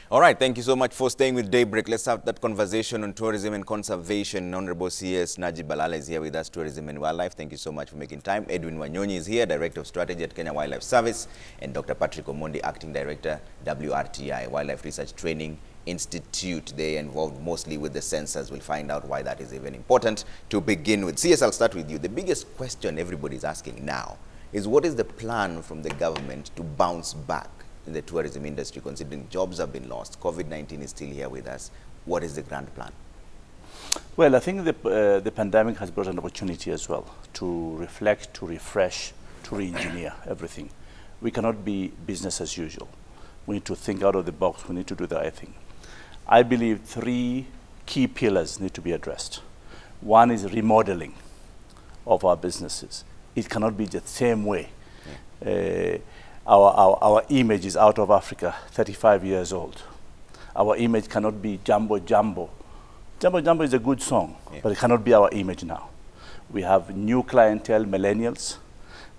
All right, thank you so much for staying with Daybreak. Let's have that conversation on tourism and conservation. Honorable CS Najib Balala is here with us, Tourism and Wildlife. Thank you so much for making time. Edwin Wanyonyi is here, Director of Strategy at Kenya Wildlife Service, and Dr. Patrick Omondi, Acting Director, WRTI, Wildlife Research Training Institute. They are involved mostly with the census. We'll find out why that is even important to begin with. CS, I'll start with you. The biggest question everybody's asking now is, what is the plan from the government to bounce back in the tourism industry, considering jobs have been lost, COVID-19 is still here with us? What is the grand plan? Well, I think the pandemic has brought an opportunity as well to reflect, to refresh, to re-engineer everything. We cannot be business as usual. We need to think out of the box. We need to do the right thing. I believe three key pillars need to be addressed. One is remodeling of our businesses. It cannot be the same way. Yeah. Our image is out of Africa, 35 years old. Our image cannot be Jambo Jambo. Jambo Jambo is a good song, yeah, but it cannot be our image now. We have new clientele, millennials.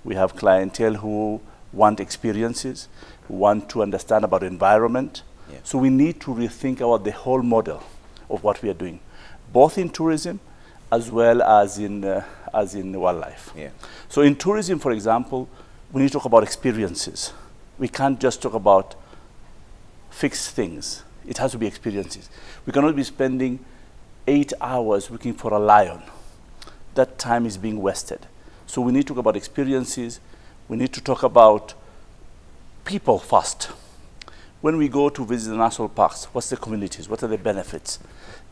We have clientele who want experiences, who want to understand about environment. Yeah. So we need to rethink about the whole model of what we are doing, both in tourism as well as in wildlife. Yeah. So in tourism, for example, we need to talk about experiences. We can't just talk about fixed things. It has to be experiences. We cannot be spending 8 hours looking for a lion. That time is being wasted. So we need to talk about experiences. We need to talk about people first. When we go to visit the national parks, what's the communities? What are the benefits?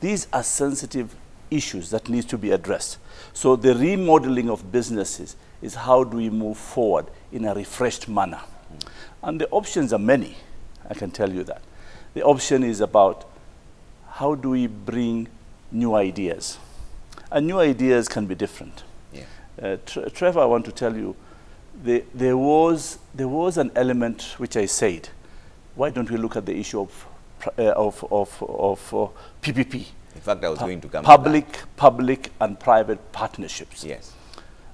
These are sensitive issues that need to be addressed. So the remodeling of businesses is how do we move forward in a refreshed manner. And the options are many, I can tell you that. The option is about how do we bring new ideas. And new ideas can be different. Yeah. Trevor, I want to tell you, there was an element which I said, why don't we look at the issue of PPP? In fact, I was going to come public and private partnerships. Yes.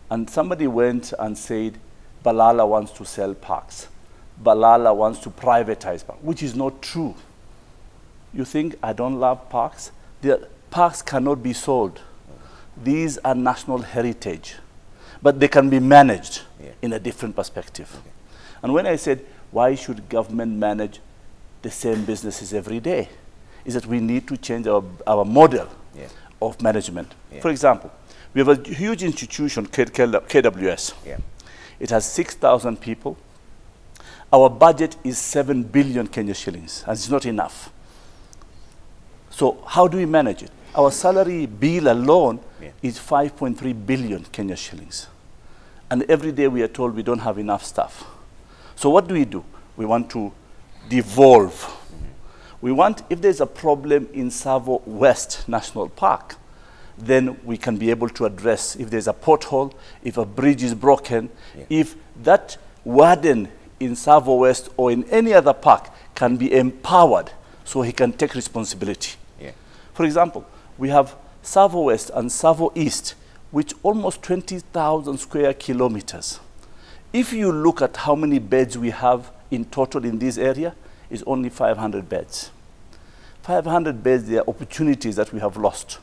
And somebody went and said, Balala wants to sell parks. Balala wants to privatize parks, which is not true. You think I don't love parks? The parks cannot be sold. These are national heritage, but they can be managed, yeah, in a different perspective. Okay. And when I said, why should government manage the same businesses every day? Is that we need to change our model, yeah, of management. Yeah. For example, we have a huge institution, KWS. Yeah. It has 6,000 people. Our budget is 7 billion Kenya shillings, and it's not enough. So how do we manage it? Our salary bill alone, yeah, is 5.3 billion Kenya shillings. And every day we are told we don't have enough staff. So what do? We want to devolve. Mm-hmm. We want, if there's a problem in Tsavo West National Park, then we can be able to address if there's a pothole, if a bridge is broken, yeah, if that warden in Tsavo West or in any other park can be empowered so he can take responsibility. Yeah. For example, we have Tsavo West and Tsavo East, which almost 20,000 square kilometers. If you look at how many beds we have in total in this area, it's only 500 beds. 500 beds, there are opportunities that we have lost.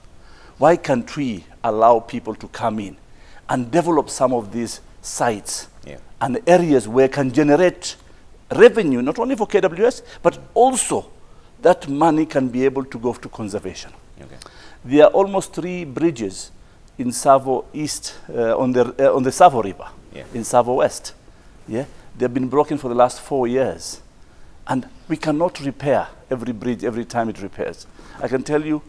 Why can't we allow people to come in and develop some of these sites, yeah, and areas where can generate revenue, not only for KWS, but also that money can be able to go to conservation. Okay. There are almost 3 bridges in Tsavo East, on the Tsavo River, yeah, in Tsavo West. Yeah? They've been broken for the last 4 years. And we cannot repair every bridge every time it repairs. I can tell you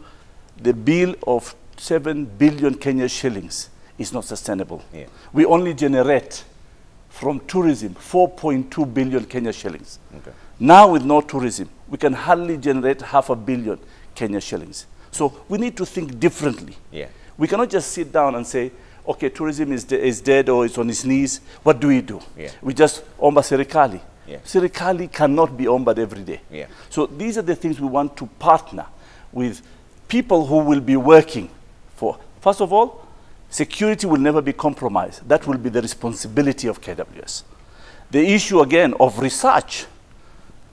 the bill of 7 billion Kenya shillings is not sustainable. Yeah. We only generate from tourism 4.2 billion Kenya shillings. Okay. Now with no tourism, we can hardly generate 500 million Kenya shillings. So we need to think differently. Yeah. We cannot just sit down and say, okay, tourism is dead or it's on its knees. What do? Yeah. We just omba serikali. Yeah. Serikali cannot be ombered every day. Yeah. So these are the things we want to partner with people who will be working for. First of all, security will never be compromised. That will be the responsibility of KWS. The issue again of research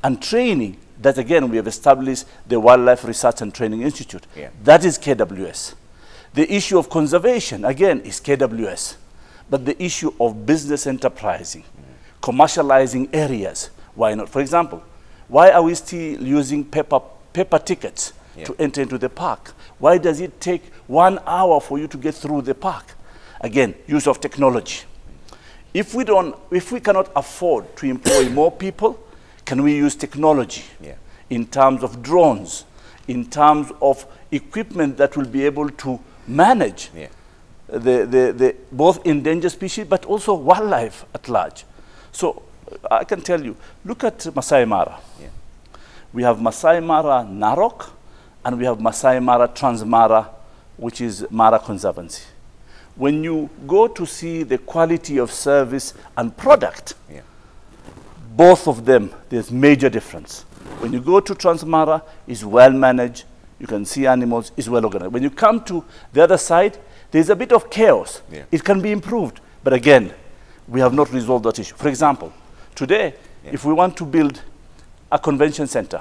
and training, That again, we have established the Wildlife Research and Training Institute. Yeah. That is KWS. The issue of conservation, again, is KWS. But the issue of business enterprising, commercializing areas, why not? For example, why are we still using paper tickets to enter into the park? Why does it take 1 hour for you to get through the park? Again, use of technology. If we cannot afford to employ more people, can we use technology in terms of drones, in terms of equipment that will be able to manage both endangered species, but also wildlife at large? So I can tell you, look at Masai Mara. We have Masai Mara Narok, and we have Masai Mara Transmara, which is Mara Conservancy. When you go to see the quality of service and product, both of them, there's major difference. When you go to Transmara, it's well managed, you can see animals, it's well organized. When you come to the other side, there's a bit of chaos. It can be improved, but again, we have not resolved that issue. For example, today, if we want to build a convention center,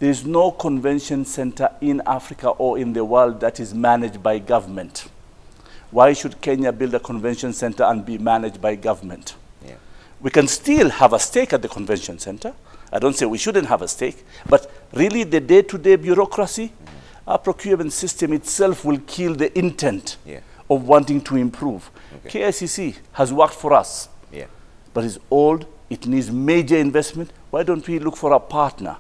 there is no convention center in Africa or in the world that is managed by government. Why should Kenya build a convention center and be managed by government? We can still have a stake at the convention center. I don't say we shouldn't have a stake, but really the day-to-day bureaucracy, our procurement system itself will kill the intent of wanting to improve. KICC has worked for us, but it's old, it needs major investment. Why don't we look for a partner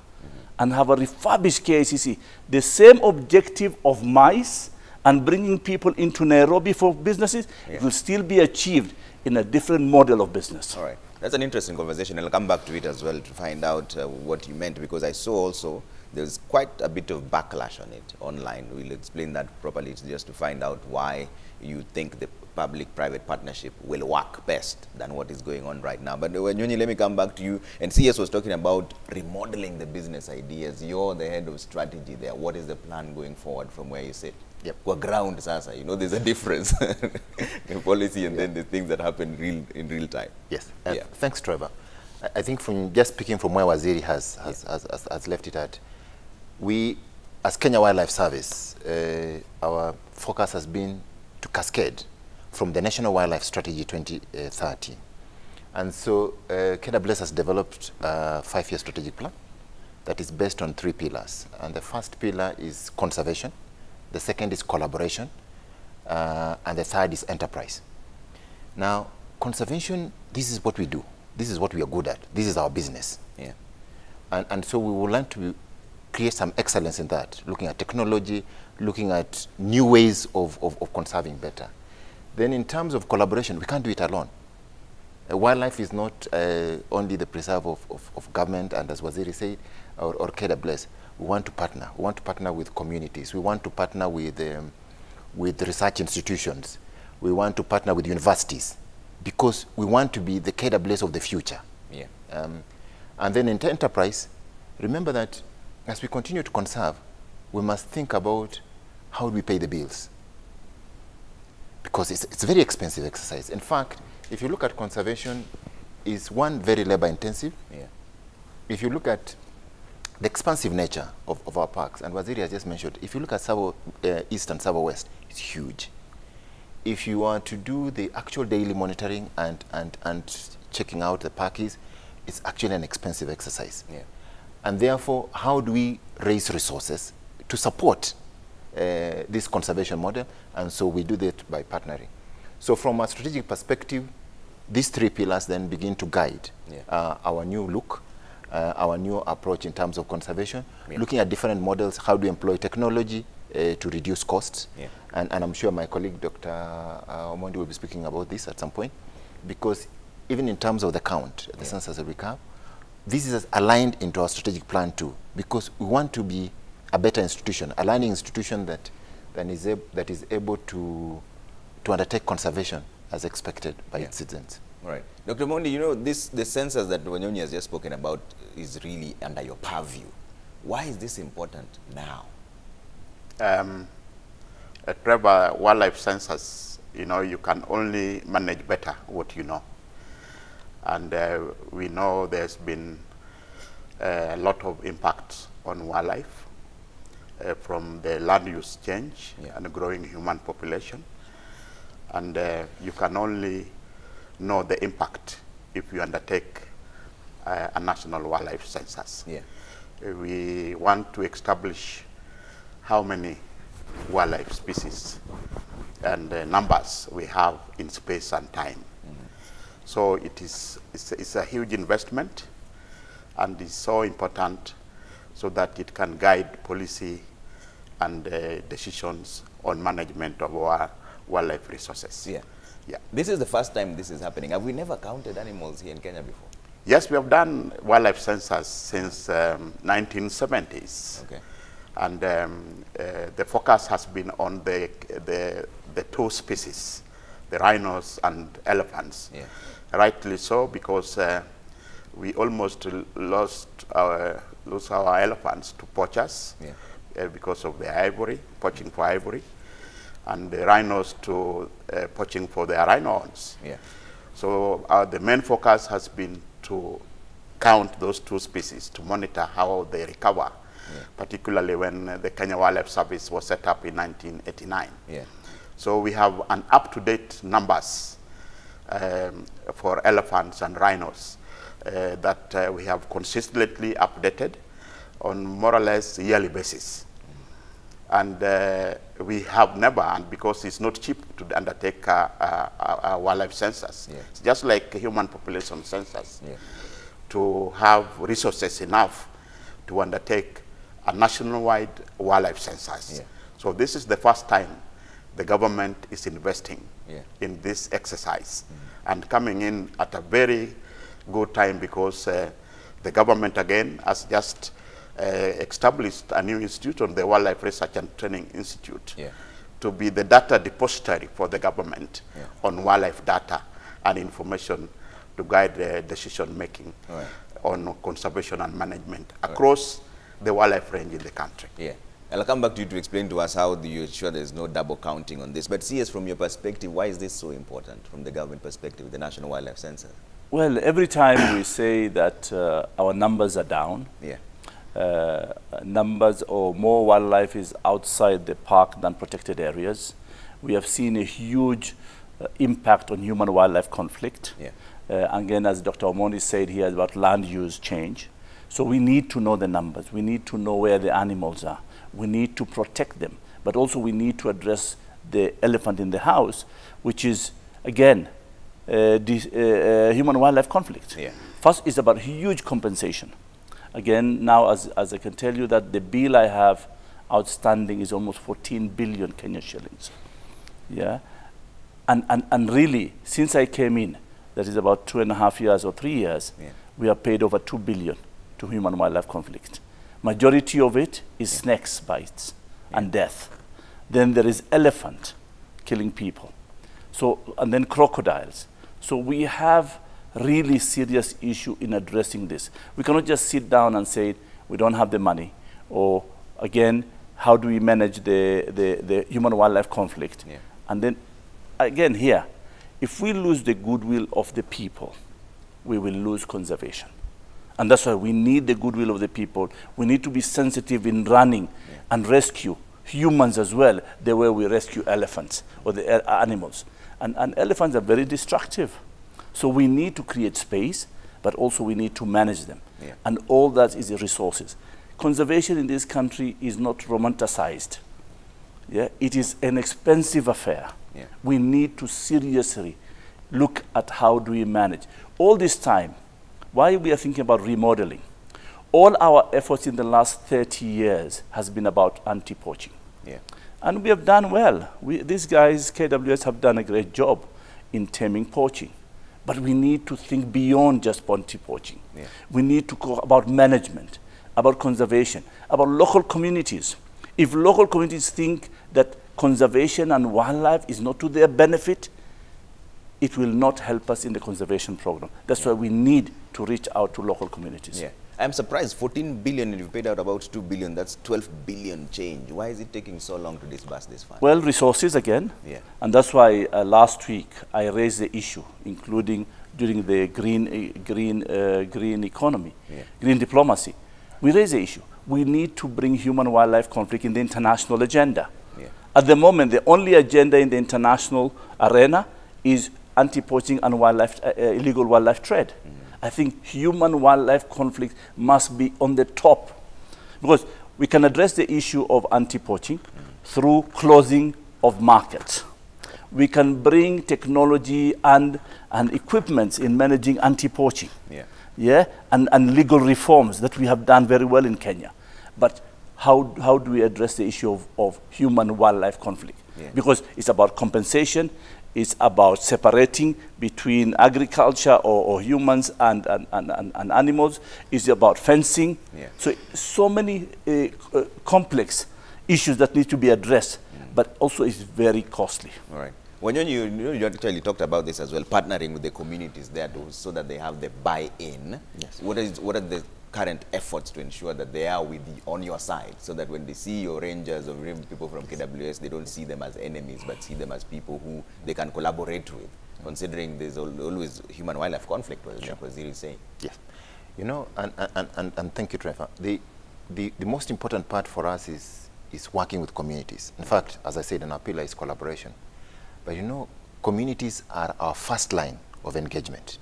and have a refurbished KICC? The same objective of mice and bringing people into Nairobi for businesses, it will still be achieved in a different model of business. All right. That's an interesting conversation. I'll come back to it as well to find out what you meant, because I saw also there's quite a bit of backlash on it online. We'll explain that properly just to find out why you think the public-private partnership will work best than what is going on right now. But Nyonyi, let me come back to you. And CS was talking about remodeling the business ideas. You're the head of strategy there. What is the plan going forward from where you sit? Kwa ground, Sasa, you know, there's a difference in policy and then the things that happen in real time. Yes. Thanks, Trevor. I think from just speaking from where Waziri has left it at, we, as Kenya Wildlife Service, our focus has been to cascade from the National Wildlife Strategy 2030. And so KWS has developed a 5-year strategic plan that is based on 3 pillars. And the first pillar is conservation. The second is collaboration, and the third is enterprise. Now, conservation, this is what we do. This is what we are good at. This is our business. And so we would like to create some excellence in that, looking at technology, looking at new ways of conserving better. Then in terms of collaboration, we can't do it alone. Wildlife is not only the preserve of government, and as Waziri said, or KWS. We want to partner. We want to partner with communities. We want to partner with research institutions. We want to partner with universities, because we want to be the KWS of the future. And then in enterprise, remember that as we continue to conserve, we must think about how do we pay the bills, because it's a very expensive exercise. In fact, if you look at conservation, it's one, very labor intensive. If you look at the expansive nature of our parks, and Waziri has just mentioned, if you look at Savo East and Savo West, it's huge. If you are to do the actual daily monitoring and checking out the parkies, it's actually an expensive exercise. And therefore, how do we raise resources to support this conservation model? And so we do that by partnering. So from a strategic perspective, these 3 pillars then begin to guide our new look, our new approach in terms of conservation, looking at different models, how do we employ technology to reduce costs. And I'm sure my colleague, Dr. Omondi, will be speaking about this at some point, because even in terms of the count, the census recap, this is aligned into our strategic plan too, because we want to be a better institution, a learning institution that is able to undertake conservation as expected by its citizens. All right. Dr. Mondi, you know, the census that Wanyonyi has just spoken about is really under your purview. Why is this important now? Trevor, wildlife census, you know, you can only manage better what you know. And we know there's been a lot of impact on wildlife from the land use change and growing human population. And you can only know the impact if you undertake a national wildlife census. Yeah. We want to establish how many wildlife species and numbers we have in space and time. So it's a huge investment, and it's so important so that it can guide policy and decisions on management of our wildlife resources. Yeah. Yeah. This is the first time this is happening. Have we never counted animals here in Kenya before? Yes, we have done wildlife census since 1970s. Okay. And the focus has been on the two species, the rhinos and elephants. Yeah. Rightly so, because we almost lost our elephants to poachers because of the ivory, poaching for ivory, and the rhinos to poaching for their rhino horns. Yeah. So the main focus has been to count those two species, to monitor how they recover, particularly when the Kenya Wildlife Service was set up in 1989. Yeah. So we have an up-to-date numbers for elephants and rhinos that we have consistently updated on more or less yearly basis. And we have never, and because it's not cheap to undertake a wildlife census, it's just like a human population census, to have resources enough to undertake a nationwide wildlife census. So this is the first time the government is investing in this exercise, and coming in at a very good time, because the government again has just established a new institute, the Wildlife Research and Training Institute, to be the data depository for the government on wildlife data and information to guide the decision making on conservation and management across the wildlife range in the country. Yeah. I'll come back to you to explain to us how you ensure there's no double counting on this. But CS, from your perspective, why is this so important from the government perspective, the National Wildlife Census? Well, every time we say that our numbers are down, numbers or more wildlife is outside the park than protected areas, we have seen a huge impact on human-wildlife conflict. Again, as Dr. Omondi said here about land use change. So we need to know the numbers. We need to know where the animals are. We need to protect them. But also we need to address the elephant in the house, which is, again, human-wildlife conflict. First is about huge compensation. Again, now as I can tell you that the bill I have outstanding is almost 14 billion Kenyan shillings. And really, since I came in, that is about 2.5 years or 3 years, we have paid over 2 billion to human-wildlife conflict. Majority of it is snakes bites and death. Then there is elephant killing people. So, and then crocodiles. So we have really serious issue in addressing this. We cannot just sit down and say we don't have the money, or again, how do we manage the human-wildlife conflict? And then again here, if we lose the goodwill of the people, we will lose conservation. And that's why we need the goodwill of the people. We need to be sensitive in running and rescue humans as well, the way we rescue elephants or the animals. And elephants are very destructive. So we need to create space, but also we need to manage them. And all that is the resources. Conservation in this country is not romanticized. It is an expensive affair. We need to seriously look at how do we manage. All this time, why we are thinking about remodeling, all our efforts in the last 30 years has been about anti-poaching. And we have done well. These guys, KWS, have done a great job in taming poaching. But we need to think beyond just anti-poaching. We need to go about management, about conservation, about local communities. If local communities think that conservation and wildlife is not to their benefit, it will not help us in the conservation program. That's why we need to reach out to local communities. I'm surprised, 14 billion and you've paid out about 2 billion, that's 12 billion change. Why is it taking so long to disburse this fund? Well, resources again. And that's why last week I raised the issue, including during the green economy, green diplomacy. We raise the issue. We need to bring human-wildlife conflict in the international agenda. At the moment, the only agenda in the international arena is anti-poaching and illegal wildlife trade. I think human-wildlife conflict must be on the top, because we can address the issue of anti-poaching through closing of markets. We can bring technology and equipment in managing anti-poaching, and legal reforms that we have done very well in Kenya. But how do we address the issue of human-wildlife conflict? Because it's about compensation, it's about separating between agriculture or humans and animals, it's about fencing. So many complex issues that need to be addressed, but also it's very costly. All right. You actually talked about this as well, partnering with the communities there so that they have the buy-in. Yes. What are the current efforts to ensure that they are on your side, so that when they see your rangers or even people from KWS, they don't see them as enemies, but see them as people who they can collaborate with, considering there's always human-wildlife conflict, what Waziri is saying. Yes. You know, and thank you, Trevor. The most important part for us is working with communities. In fact, as I said, an pillar is collaboration. But you know, communities are our first line of engagement.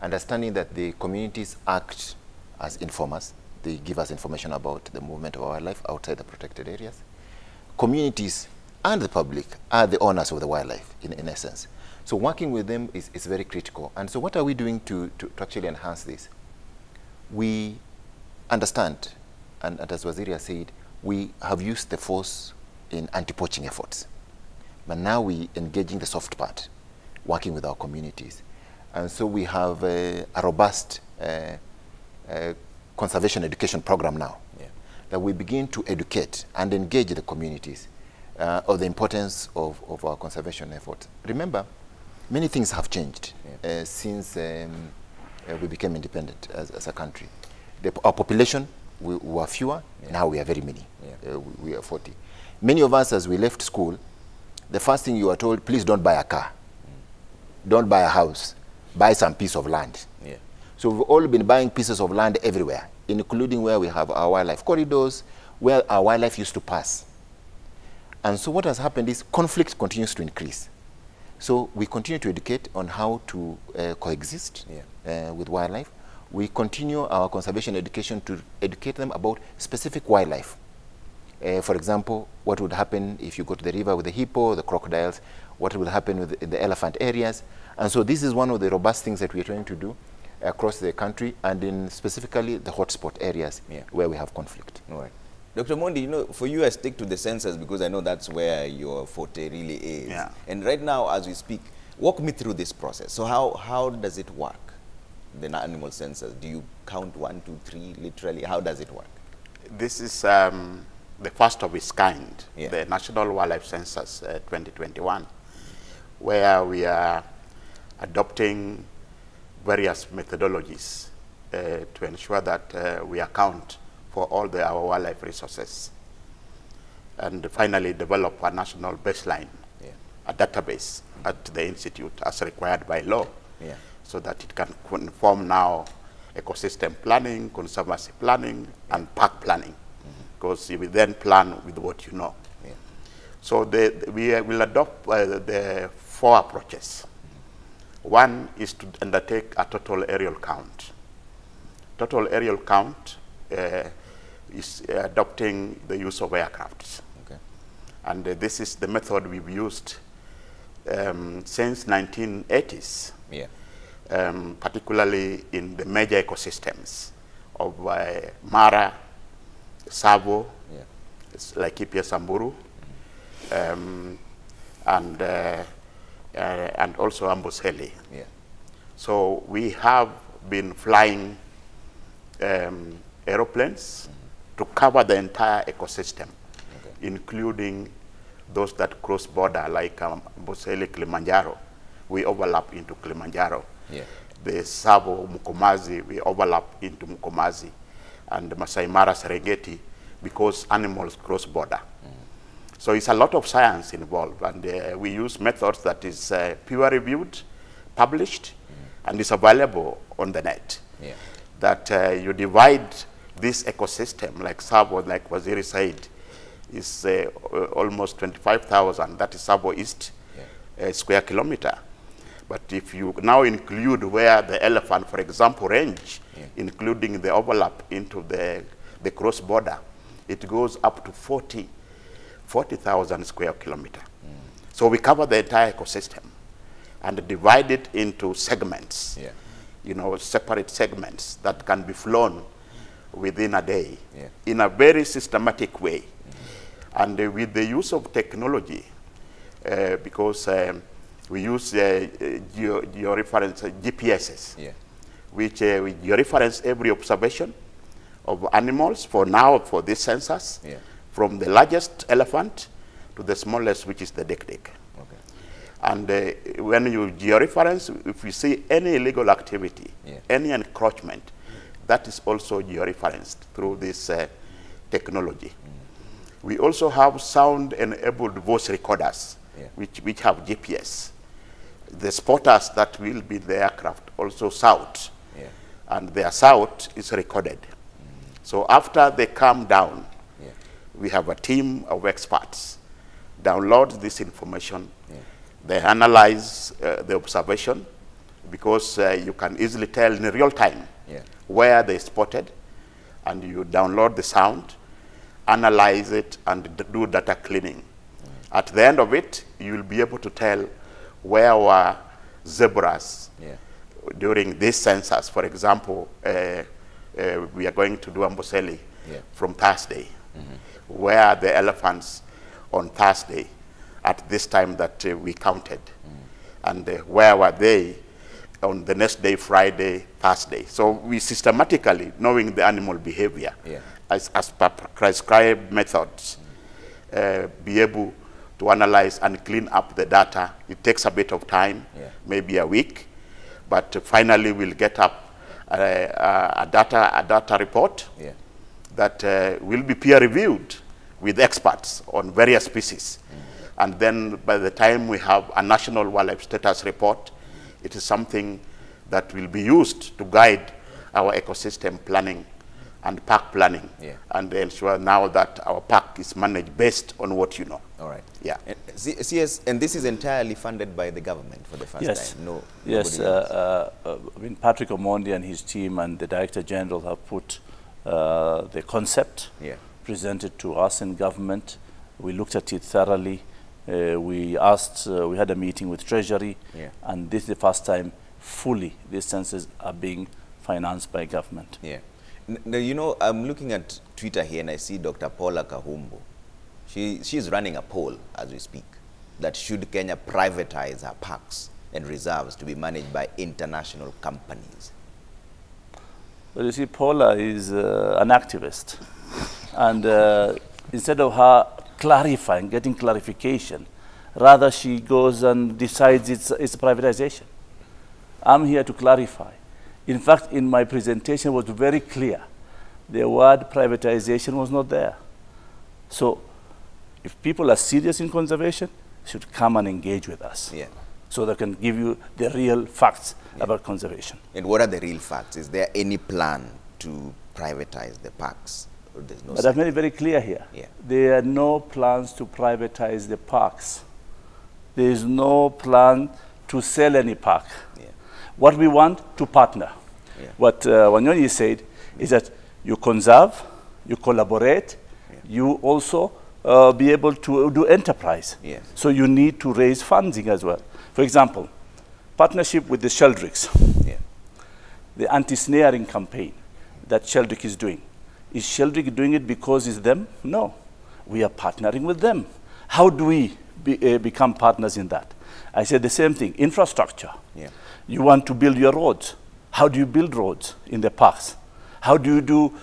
Understanding that the communities act as informers. They give us information about the movement of wildlife outside the protected areas. Communities and the public are the owners of the wildlife, in essence. So working with them is very critical. And so what are we doing to actually enhance this? We understand, and as Waziri has said, we have used the force in anti-poaching efforts. But now we engaging the soft part, working with our communities. And so we have a robust conservation education program now, that we begin to educate and engage the communities of the importance of our conservation efforts. Remember, many things have changed since we became independent as a country. Our population, we were fewer, now we are very many. We are 40. Many of us, as we left school, the first thing you are told, please don't buy a car, don't buy a house, buy some piece of land. So we've all been buying pieces of land everywhere, including where we have our wildlife corridors, where our wildlife used to pass. And so what has happened is conflict continues to increase. So we continue to educate on how to coexist with wildlife. We continue our conservation education to educate them about specific wildlife. For example, what would happen if you go to the river with the hippo, the crocodiles, what would happen with the elephant areas. And so this is one of the robust things that we're trying to do across the country, and in specifically the hotspot areas where we have conflict. All right. Dr. Mondi, you know, for you, I stick to the census because I know that's where your forte really is. And right now, as we speak, walk me through this process. So how does it work, the animal census? Do you count 1, 2, 3, literally? How does it work? This is the first of its kind, the National Wildlife Census 2021, where we are adopting various methodologies to ensure that we account for all our wildlife resources, and finally develop a national baseline, a database at the Institute as required by law, so that it can inform now ecosystem planning, conservancy planning, and park planning, because you will then plan with what you know. So we will adopt the 4 approaches. One is to undertake a total aerial count. Total aerial count is adopting the use of aircrafts. And this is the method we've used since 1980s, particularly in the major ecosystems of Mara, Savo, Laikipia, Samburu, and also Amboseli. So we have been flying aeroplanes to cover the entire ecosystem, including those that cross border, like Amboseli, Kilimanjaro. We overlap into Kilimanjaro. The Savo, Mukomazi, we overlap into Mukomazi, and Masai Mara, Serengeti, because animals cross border. So it's a lot of science involved, and we use methods that is peer-reviewed, published, and it's available on the net. Yeah. That you divide this ecosystem, like Savo, like Waziri said, is almost 25,000. That is Savo East square kilometer. But if you now include where the elephant, for example, range, including the overlap into the cross border, it goes up to 40,000 square kilometer. So we cover the entire ecosystem and divide it into segments, you know, separate segments that can be flown within a day in a very systematic way. And with the use of technology, because we use georeference GPSs, which we georeference every observation of animals for now, for this census, from the largest elephant to the smallest, which is the dik-dik. And when you georeference, if you see any illegal activity, any encroachment, that is also georeferenced through this technology. We also have sound-enabled voice recorders, which have GPS. The spotters that will be the aircraft also shout, and their shout is recorded. So after they come down, we have a team of experts download this information. They analyze the observation, because you can easily tell in real time where they spotted, and you download the sound, analyze it, and do data cleaning. At the end of it, you will be able to tell where were zebras during this census. For example, we are going to do Amboseli from Thursday. Where are the elephants on Thursday at this time that we counted? And where were they on the next day, Friday, Thursday? So we systematically, knowing the animal behavior, as per prescribed methods, be able to analyze and clean up the data. It takes a bit of time, maybe a week, but finally we'll get up a data report that will be peer-reviewed with experts on various species. And then by the time we have a national wildlife status report, it is something that will be used to guide our ecosystem planning and park planning, and ensure now that our park is managed based on what you know. All right. Yeah. And, CS, and this is entirely funded by the government for the first time? No. Yes. I mean, Patrick Omondi and his team and the Director General have put the concept, presented to us in government. We looked at it thoroughly. We asked, we had a meeting with Treasury, and this is the first time fully these censuses are being financed by government. Now, you know, I'm looking at Twitter here and I see Dr. Paula Kahumbo. She's running a poll as we speak, that should Kenya privatize her parks and reserves to be managed by international companies? Well, you see, Paula is an activist. And instead of her clarifying, getting clarification, rather she goes and decides it's privatization. I'm here to clarify. In fact, in my presentation was very clear. The word privatization was not there. So if people are serious in conservation, they should come and engage with us. So they can give you the real facts about conservation. And what are the real facts? Is there any plan to privatize the parks? Or there's no but I've made it very clear here. There are no plans to privatize the parks. There is no plan to sell any park. What we want to partner. What Wanyonyi said is that you conserve, you collaborate, you also be able to do enterprise. So you need to raise funding as well. For example, partnership with the Sheldricks, the anti-snaring campaign that Sheldrick is doing. Is Sheldrick doing it because it's them? No. We are partnering with them. How do we become partners in that? I said the same thing, infrastructure. You want to build your roads. How do you build roads in the parks? How do you do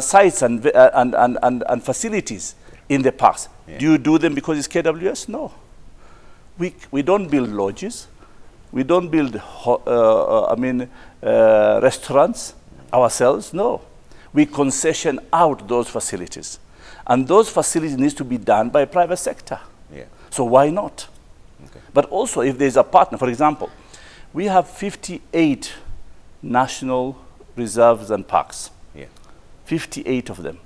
sites and facilities in the parks? Do you do them because it's KWS? No. We don't build lodges. We don't build restaurants ourselves. No. We concession out those facilities. And those facilities need to be done by private sector. So why not? But also if there's a partner, for example, We have 58 national reserves and parks. Yeah. 58 of them.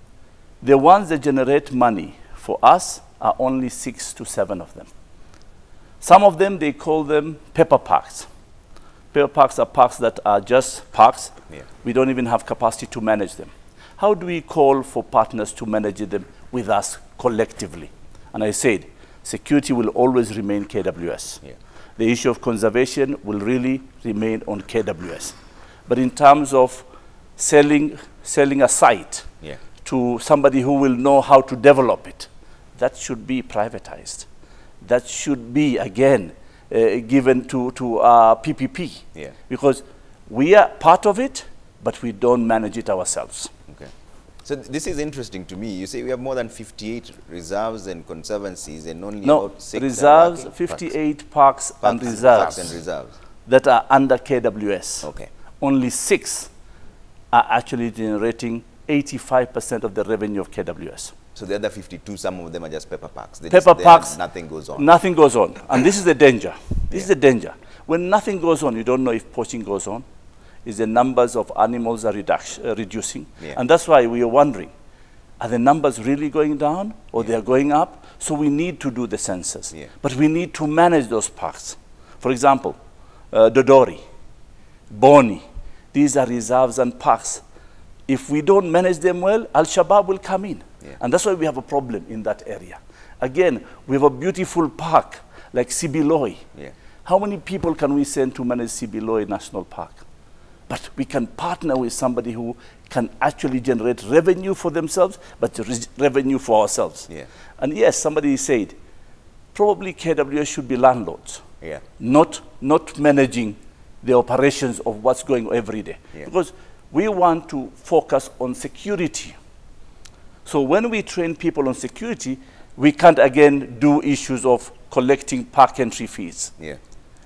The ones that generate money for us are only 6 to 7 of them. Some of them, they call them paper parks. Paper parks are parks that are just parks. Yeah. We don't even have capacity to manage them. How do we call for partners to manage them with us collectively? And I said, security will always remain KWS. Yeah. The issue of conservation will really remain on KWS. But in terms of selling a site Yeah. to somebody who will know how to develop it, that should be privatized. That should be, again, given to PPP. Yeah. Because we are part of it, but we don't manage it ourselves. Okay. So this is interesting to me. You say we have more than 58 reserves and conservancies and only No, about 6 reserves, are working? 58 parks and Parks reserves and reserves. that are under KWS. Okay. Only 6 are actually generating 85% of the revenue of KWS. So the other 52, some of them are just paper parks. They Paper just, parks, nothing goes on. Nothing goes on. And this is the danger. This is the danger. When nothing goes on, you don't know if poaching goes on. Is the numbers of animals are reducing. Yeah. And that's why we are wondering, are the numbers really going down or they are going up? So we need to do the census. Yeah. But we need to manage those parks. For example, Dodori, Boni, these are reserves and parks. If we don't manage them well, Al-Shabaab will come in. Yeah. And that's why we have a problem in that area. Again, we have a beautiful park like Sibiloy. Yeah. How many people can we send to manage Sibiloy National Park? But we can partner with somebody who can actually generate revenue for themselves, but revenue for ourselves. Yeah. And yes, somebody said, probably KWS should be landlords, Yeah. not managing the operations of what's going on every day. Yeah. Because we want to focus on security. So when we train people on security, we can't again do issues of collecting park entry fees. Yeah.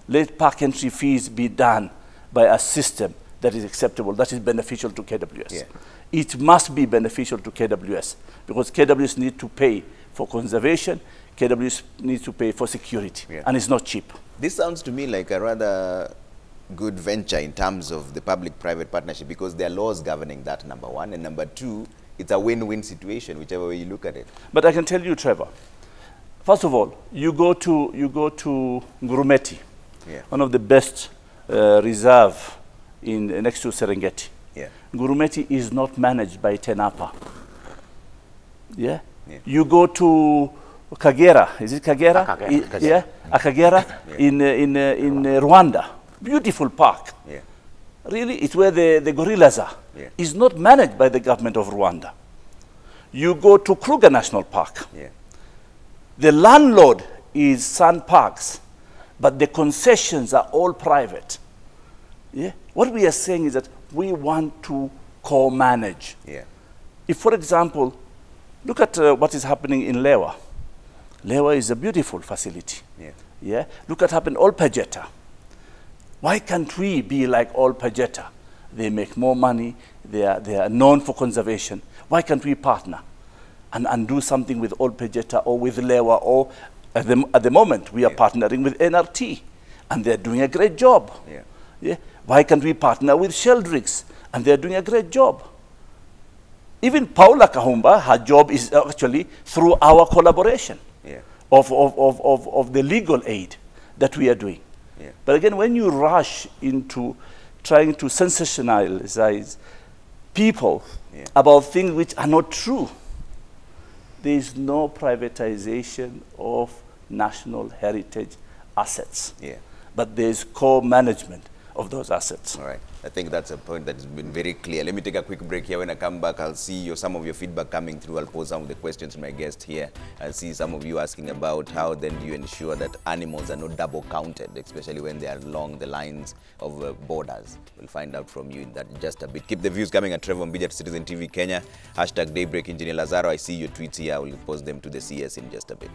Let park entry fees be done by a system that is acceptable, that is beneficial to KWS. Yeah. It must be beneficial to KWS because KWS need to pay for conservation, KWS needs to pay for security, Yeah. and it's not cheap. This sounds to me like a rather good venture in terms of the public-private partnership because there are laws governing that, number one. And number two, it's a win-win situation, whichever way you look at it. But I can tell you, Trevor, first of all, you go to Ngurumeti, Yeah. one of the best reserve next to Serengeti. Yeah. Ngurumeti is not managed by TENAPA. Yeah? Yeah. You go to Kagera, is it Kagera? Akagera. Yeah, Akagera in Rwanda. Beautiful park. Yeah. Really, it's where the gorillas are. Yeah. It's not managed by the government of Rwanda. You go to Kruger National Park. Yeah. The landlord is Sun Parks, but the concessions are all private. Yeah? What we are saying is that we want to co-manage. Yeah. If, for example, look at what is happening in Lewa. Lewa is a beautiful facility. Yeah. Yeah? Look at happened Olpejeta. Why can't we be like Olpejeta? They make more money. They are known for conservation. Why can't we partner and do something with Olpejeta or with Lewa? Or at the moment, we are partnering with NRT, and they're doing a great job. Yeah. Yeah? Why can't we partner with Sheldricks? And they're doing a great job. Even Paula Kahumba, her job is actually through our collaboration Yeah. of the legal aid that we are doing. Yeah. But again, when you rush into trying to sensationalize people Yeah. about things which are not true, there is no privatization of national heritage assets. Yeah. But there is co-management of those assets. All right. I think that's a point that has been very clear. Let me take a quick break here. When I come back, I'll see some of your feedback coming through. I'll pose some of the questions to my guest here. I'll see some of you asking about how then do you ensure that animals are not double counted, especially when they are along the lines of borders. We'll find out from you in that just a bit. Keep the views coming at Trevor Mbija at Citizen TV Kenya. #Daybreak. Engineer Lazaro, I see your tweets here. I will post them to the CS in just a bit.